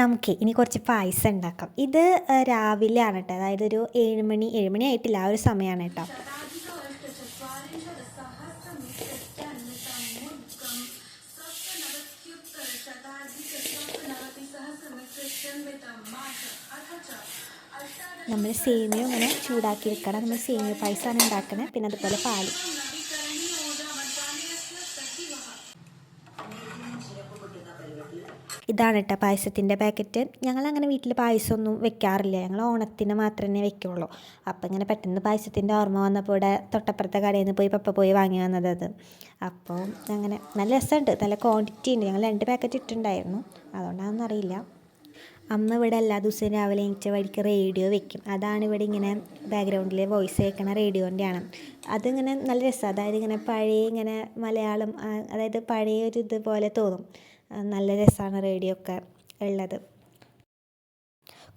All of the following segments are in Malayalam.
നമുക്ക് ഇനി കുറച്ച് പായസം ഉണ്ടാക്കാം. ഇത് രാവിലെയാണ് കേട്ടോ, അതായത് ഒരു 7 മണി ആയിട്ടില്ല, ആ ഒരു സമയമാണ് കേട്ടോ. നമ്മൾ സേമിയ ഇങ്ങനെ ചൂടാക്കി വെക്കണം. നമ്മൾ സേമിയ പായസമാണ് ഉണ്ടാക്കണത്. പിന്നെ അതുപോലെ പാൽ. ഇതാണ് കേട്ടോ പായസത്തിൻ്റെ പാക്കറ്റ്. ഞങ്ങളങ്ങനെ വീട്ടിൽ പായസമൊന്നും വെക്കാറില്ല, ഞങ്ങൾ ഓണത്തിന് മാത്രമേ വെക്കുള്ളൂ. അപ്പോൾ ഇങ്ങനെ പെട്ടെന്ന് പായസത്തിൻ്റെ ഓർമ്മ വന്നപ്പോൾ ഇവിടെ തൊട്ടപ്പുറത്തെ കടയിൽ നിന്ന് പപ്പ പോയി വാങ്ങി വന്നത് അത്. അപ്പോൾ അങ്ങനെ നല്ല രസമുണ്ട്, നല്ല ക്വാണ്ടിറ്റി ഉണ്ട്. ഞങ്ങൾ 2 പാക്കറ്റ് ഇട്ടിട്ടുണ്ടായിരുന്നു, അതുകൊണ്ടാണെന്ന് അറിയില്ല. അമ്മ ഇവിടെ എല്ലാ ദിവസവും രാവിലെ എണീച്ച വഴിക്ക് റേഡിയോ വെക്കും. അതാണ് ഇവിടെ ഇങ്ങനെ ബാക്ക്ഗ്രൗണ്ടിൽ വോയിസ് കേൾക്കണ റേഡിയോൻ്റെയാണ്. അതിങ്ങനെ നല്ല രസമാണ്, അതായത് ഇങ്ങനെ പഴയ ഇങ്ങനെ മലയാളം, അതായത് പഴയ ഒരു ഇതുപോലെ തോന്നും. നല്ല രസമാണ് റേഡിയോ ഒക്കെ ഉള്ളത്.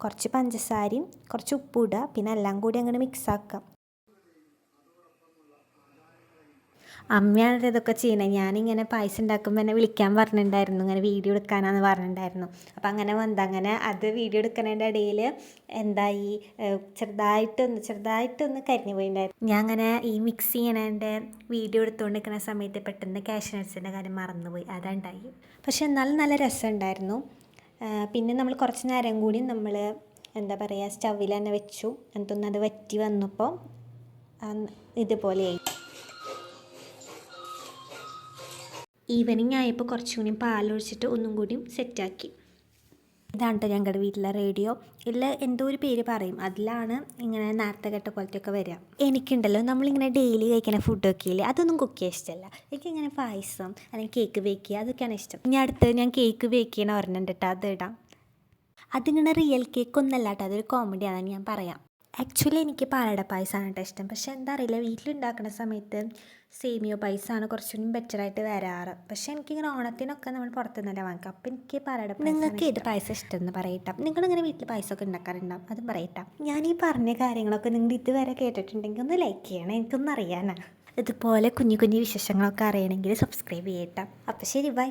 കുറച്ച് പഞ്ചസാരയും കുറച്ച് ഉപ്പും ഇടുക, പിന്നെ എല്ലാം കൂടി അങ്ങനെ മിക്സാക്കാം. അമ്മയാണ് ഇതൊക്കെ ചെയ്യണത്. ഞാനിങ്ങനെ പായസം ഉണ്ടാക്കുമ്പോൾ എന്നെ വിളിക്കാൻ പറഞ്ഞിട്ടുണ്ടായിരുന്നു, ഇങ്ങനെ വീഡിയോ എടുക്കാനാണെന്ന് പറഞ്ഞിട്ടുണ്ടായിരുന്നു. അപ്പോൾ അങ്ങനെ അത് വീഡിയോ എടുക്കുന്നതിൻ്റെ ഇടയിൽ എന്തായി, ചെറുതായിട്ടൊന്ന് കരിഞ്ഞു പോയിട്ടുണ്ടായിരുന്നു. ഞാൻ അങ്ങനെ ഈ മിക്സ് ചെയ്യണതിൻ്റെ വീഡിയോ എടുത്തുകൊണ്ടിരിക്കുന്ന സമയത്ത് പെട്ടെന്ന് കാഷ്നട്ട്സിൻ്റെ കാര്യം മറന്നുപോയി, അതുണ്ടായി. പക്ഷെ എന്നാലും നല്ല രസമുണ്ടായിരുന്നു. പിന്നെ നമ്മൾ കുറച്ച് നേരം കൂടി നമ്മൾ എന്താ പറയുക സ്റ്റൗവിൽ തന്നെ വെച്ചു. എന്നിട്ടൊന്ന് അത് വറ്റി വന്നപ്പോൾ ഇതുപോലെയായി. ഈവനിങ് ആയപ്പോൾ കുറച്ചുകൂടി പാലൊഴിച്ചിട്ട് ഒന്നും കൂടി സെറ്റാക്കി. ഇതാണ് കേട്ടോ ഞങ്ങളുടെ വീട്ടിലെ റേഡിയോ. ഇതിൽ എന്തോ ഒരു പേര് പറയും, അതിലാണ് ഇങ്ങനെ നേരത്തെ കേട്ട പോലത്തെയൊക്കെ വരിക. എനിക്കുണ്ടല്ലോ നമ്മളിങ്ങനെ ഡെയിലി കഴിക്കുന്ന ഫുഡൊക്കെ ഇല്ലേ, അതൊന്നും കുക്ക് ചെയ്യാൻ ഇഷ്ടമല്ല. എനിക്കിങ്ങനെ പായസം അല്ലെങ്കിൽ കേക്ക് ബേക്ക് ചെയ്യുക, അതൊക്കെയാണ് ഇഷ്ടം. ഇനി അടുത്ത് ഞാൻ കേക്ക് ബേക്ക് ചെയ്യണ പറഞ്ഞിട്ടുണ്ട് കേട്ടോ, അത് ഇടാം. അതിങ്ങനെ റിയൽ കേക്ക് ഒന്നല്ല കേട്ടോ, അതൊരു കോമഡിയാണെന്ന് ഞാൻ പറയാം. ആക്ച്വലി എനിക്ക് പാലട പായസമാണ് കേട്ടോ ഇഷ്ടം. പക്ഷേ എന്താ അറിയില്ല, വീട്ടിലുണ്ടാക്കുന്ന സമയത്ത് സേമിയ പായസമാണ് കുറച്ചുകൂടി ബെറ്ററായിട്ട് വരാറ്. പക്ഷേ എനിക്കിങ്ങനെ ഓണത്തിനൊക്കെ നമ്മൾ പുറത്തുനിന്നല്ല വാങ്ങിക്കാം. അപ്പോൾ എനിക്ക് പാലട പായസം. നിങ്ങൾക്ക് ഏത് പായസം ഇഷ്ടമെന്ന് പറയട്ടാം. നിങ്ങളിങ്ങനെ വീട്ടിൽ പായസമൊക്കെ ഉണ്ടാക്കാറുണ്ടാവും, അതും പറയട്ടാം. ഞാൻ ഈ പറഞ്ഞ കാര്യങ്ങളൊക്കെ നിങ്ങൾ ഇതുവരെ കേട്ടിട്ടുണ്ടെങ്കിൽ ഒന്ന് ലൈക്ക് ചെയ്യണം, എനിക്കൊന്നും അറിയാനാണ്. ഇതുപോലെ കുഞ്ഞു കുഞ്ഞു വിശേഷങ്ങളൊക്കെ അറിയണമെങ്കിൽ സബ്സ്ക്രൈബ് ചെയ്യട്ടാം. അപ്പോൾ ശരി, ബൈ.